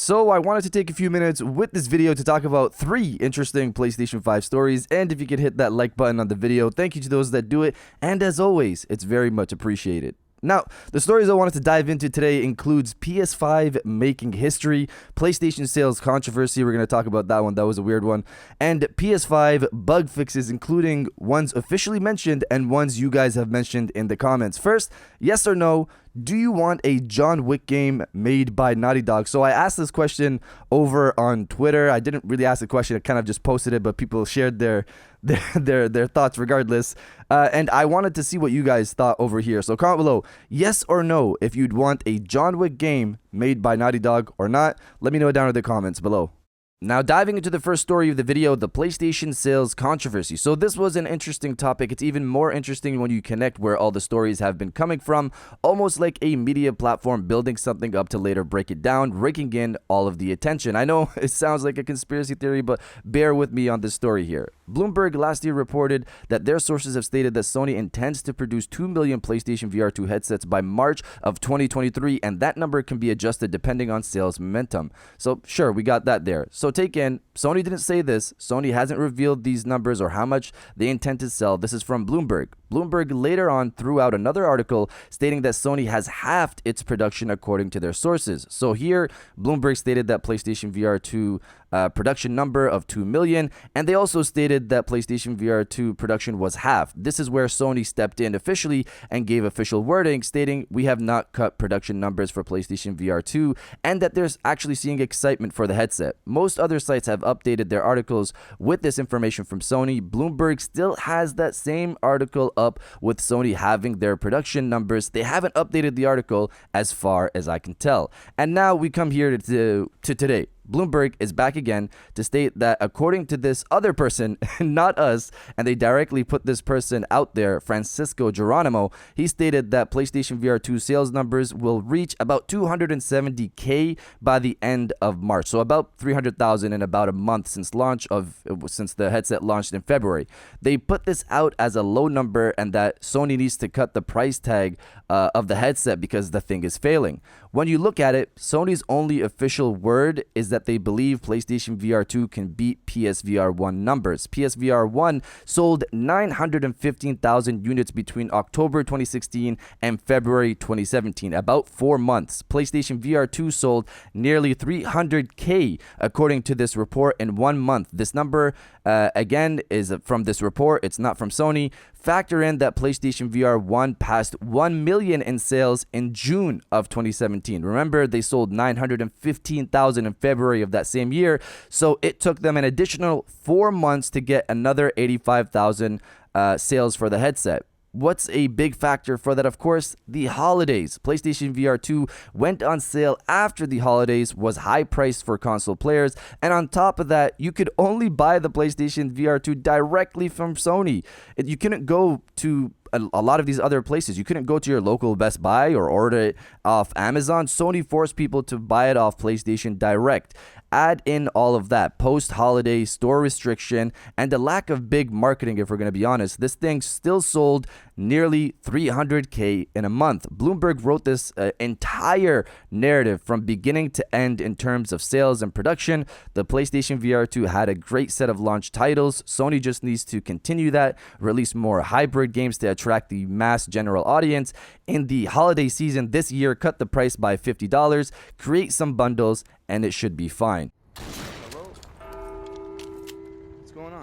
So I wanted to take a few minutes with this video to talk about 3 interesting PlayStation 5 stories, and if you could hit that like button on the video, thank you to those that do it, and as always, it's very much appreciated. Now, the stories I wanted to dive into today includes PS5 making history, PlayStation sales controversy, we're going to talk about that one, that was a weird one, and PS5 bug fixes, including ones officially mentioned and ones you guys have mentioned in the comments. First, yes or no, do you want a John Wick game made by Naughty Dog? So I asked this question over on Twitter. I didn't really ask the question, I kind of just posted it, but people shared their thoughts regardless. And I wanted to see what you guys thought over here. So comment below, yes or no, if you'd want a John Wick game made by Naughty Dog or not. Let me know down in the comments below. Now, diving into the first story of the video, the PlayStation sales controversy. So this was an interesting topic. It's even more interesting when you connect where all the stories have been coming from, almost like a media platform building something up to later break it down, raking in all of the attention. I know it sounds like a conspiracy theory, but bear with me on this story here. Bloomberg last year reported that their sources have stated that Sony intends to produce 2 million PlayStation VR 2 headsets by March of 2023, and that number can be adjusted depending on sales momentum. So sure, we got that there. So take in, Sony didn't say this. Sony hasn't revealed these numbers or how much they intend to sell. This is from Bloomberg. Bloomberg later on threw out another article stating that Sony has halved its production according to their sources. So here, Bloomberg stated that PlayStation VR 2 production number of 2 million, and they also stated that PlayStation VR 2 production was halved. This is where Sony stepped in officially and gave official wording stating we have not cut production numbers for PlayStation VR 2 and that they're actually seeing excitement for the headset. Most other sites have updated their articles with this information from Sony. Bloomberg still has that same article up with Sony having their production numbers. They haven't updated the article as far as I can tell. And now we come here to today. Bloomberg is back again to state that according to this other person, not us, and they directly put this person out there, Francisco Geronimo, he stated that PlayStation VR 2 sales numbers will reach about 270K by the end of March. So about 300,000 in about a month since the headset launched in February. They put this out as a low number and that Sony needs to cut the price tag of the headset because the thing is failing. When you look at it, Sony's only official word is that they believe PlayStation VR 2 can beat PSVR 1 numbers. PSVR 1 sold 915,000 units between October 2016 and February 2017, about 4 months. PlayStation VR 2 sold nearly 300K according to this report in 1 month. This number, again, is from this report. It's not from Sony. Factor in that PlayStation VR 1 passed 1 million in sales in June of 2017. Remember, they sold 915,000 in February of that same year, so it took them an additional 4 months to get another 85,000 sales for the headset. What's a big factor for that? Of course, the holidays. PlayStation VR 2 went on sale after the holidays, was high priced for console players, and on top of that, you could only buy the PlayStation VR 2 directly from Sony. You couldn't go to a lot of these other places. You couldn't go to your local Best Buy or order it off Amazon. Sony forced people to buy it off PlayStation Direct. Add in all of that post-holiday store restriction and the lack of big marketing, if we're going to be honest, this thing still sold nearly 300K in a month. Bloomberg wrote this entire narrative from beginning to end in terms of sales and production. The PlayStation VR 2 had a great set of launch titles. Sony just needs to continue that, release more hybrid games to attract the mass general audience. In the holiday season this year, cut the price by $50, create some bundles, and it should be fine. Hello? What's going on?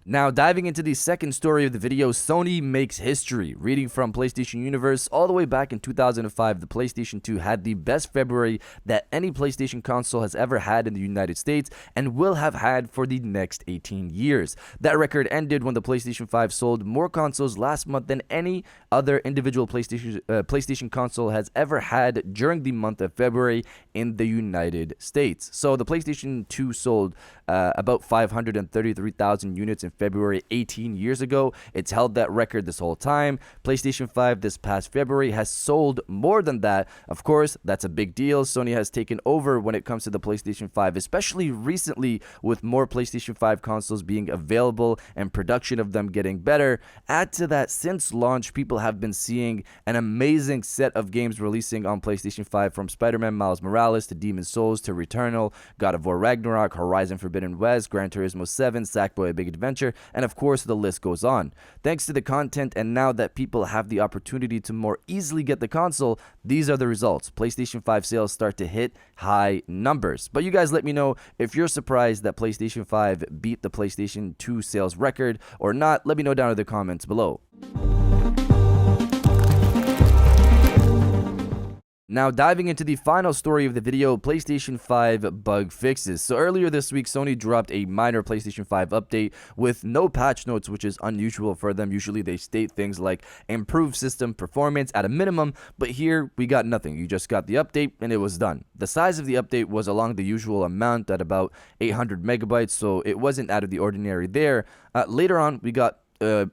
Now, diving into the second story of the video, Sony makes history. Reading from PlayStation Universe, all the way back in 2005, the PlayStation 2 had the best February that any PlayStation console has ever had in the United States and will have had for the next 18 years. That record ended when the PlayStation 5 sold more consoles last month than any other individual PlayStation console has ever had during the month of February in the United States. So the PlayStation 2 sold about 533,000 units in February 18 years ago. It's held that record this whole time. PlayStation 5 this past February has sold more than that. Of course, that's a big deal. Sony has taken over when it comes to the PlayStation 5, especially recently with more PlayStation 5 consoles being available and production of them getting better. Add to that, since launch, people have been seeing an amazing set of games releasing on PlayStation 5, from Spider-Man Miles Morales to Demon's Souls to Returnal, God of War Ragnarok, Horizon Forbidden West, Gran Turismo 7, Sackboy: A Big Adventure, and of course the list goes on. Thanks to the content, and now that people have the opportunity to more easily get the console, these are the results. PlayStation 5 sales start to hit high numbers. But you guys let me know if you're surprised that PlayStation 5 beat the PlayStation 2 sales record or not. Let me know down in the comments below. Now, diving into the final story of the video, PlayStation 5 bug fixes. So earlier this week, Sony dropped a minor PlayStation 5 update with no patch notes, which is unusual for them. Usually they state things like improved system performance at a minimum, but here we got nothing. You just got the update and it was done. The size of the update was along the usual amount at about 800 megabytes, so it wasn't out of the ordinary there. Later on, we got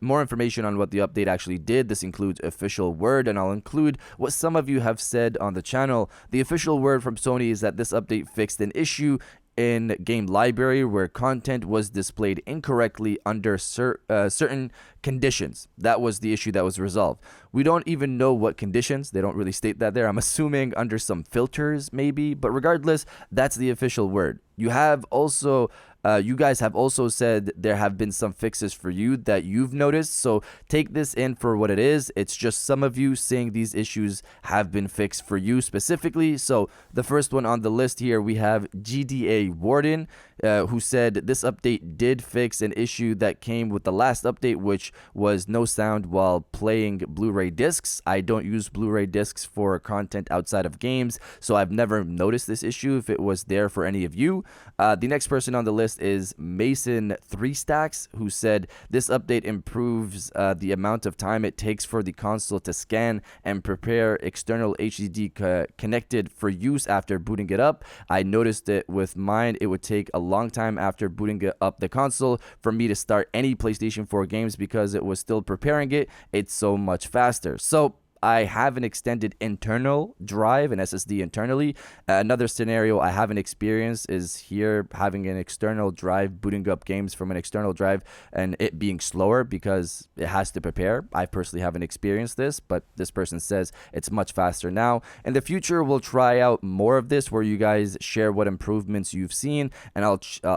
more information on what the update actually did. This includes official word, and I'll include what some of you have said on the channel. The official word from Sony is that this update fixed an issue in game library where content was displayed incorrectly under certain conditions. That was the issue that was resolved. We don't even know what conditions. They don't really state that there. I'm assuming under some filters maybe, but regardless, that's the official word. You guys have also said there have been some fixes for you that you've noticed, so take this in for what it is. It's just some of you saying these issues have been fixed for you specifically. So the first one on the list here, we have GDA Warden, who said this update did fix an issue that came with the last update, which was no sound while playing Blu-ray discs. I don't use Blu-ray discs for content outside of games, so I've never noticed this issue if it was there for any of you. The next person on the list is Mason 3 Stacks, who said this update improves the amount of time it takes for the console to scan and prepare external HDD connected for use after booting it up. I noticed it with mine. It would take a long time after booting up the console for me to start any PlayStation 4 games because it was still preparing it. It's so much faster. So I have an extended internal drive, an SSD internally. Another scenario I haven't experienced is here having an external drive, booting up games from an external drive and it being slower because it has to prepare. I personally haven't experienced this, but this person says it's much faster now. In the future, we'll try out more of this where you guys share what improvements you've seen, and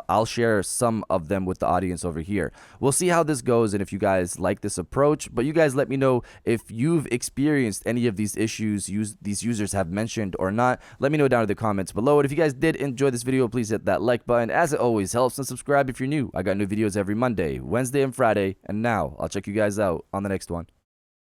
I'll share some of them with the audience over here. We'll see how this goes and if you guys like this approach, but you guys let me know if you've experienced any of these issues these users have mentioned or not. Let me know down in the comments below. And if you guys did enjoy this video, please hit that like button, as it always helps, and subscribe if you're new. I got new videos every Monday, Wednesday, and Friday, and now I'll check you guys out on the next one.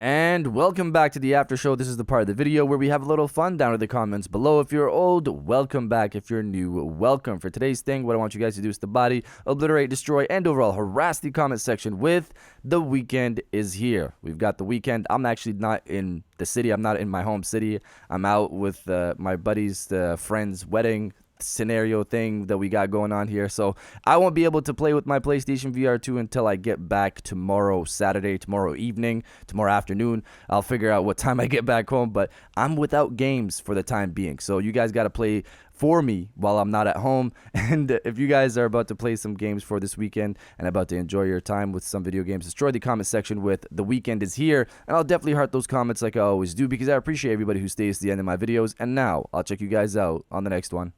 And welcome back to the after show. This is the part of the video where we have a little fun down in the comments below. If you're old, welcome back. If you're new, welcome. For today's thing, what I want you guys to do is to body, obliterate, destroy, and overall harass the comment section with "The weekend is here." We've got the weekend. I'm actually not in the city. I'm not in my home city. I'm out with my buddy's friend's wedding scenario thing that we got going on here, so I won't be able to play with my PlayStation VR 2 until I get back tomorrow Saturday, tomorrow evening, tomorrow afternoon. I'll figure out what time I get back home, but I'm without games for the time being, so you guys got to play for me while I'm not at home. And if you guys are about to play some games for this weekend and about to enjoy your time with some video games, destroy the comment section with "The weekend is here," and I'll definitely heart those comments like I always do because I appreciate everybody who stays to the end of my videos. And now I'll check you guys out on the next one.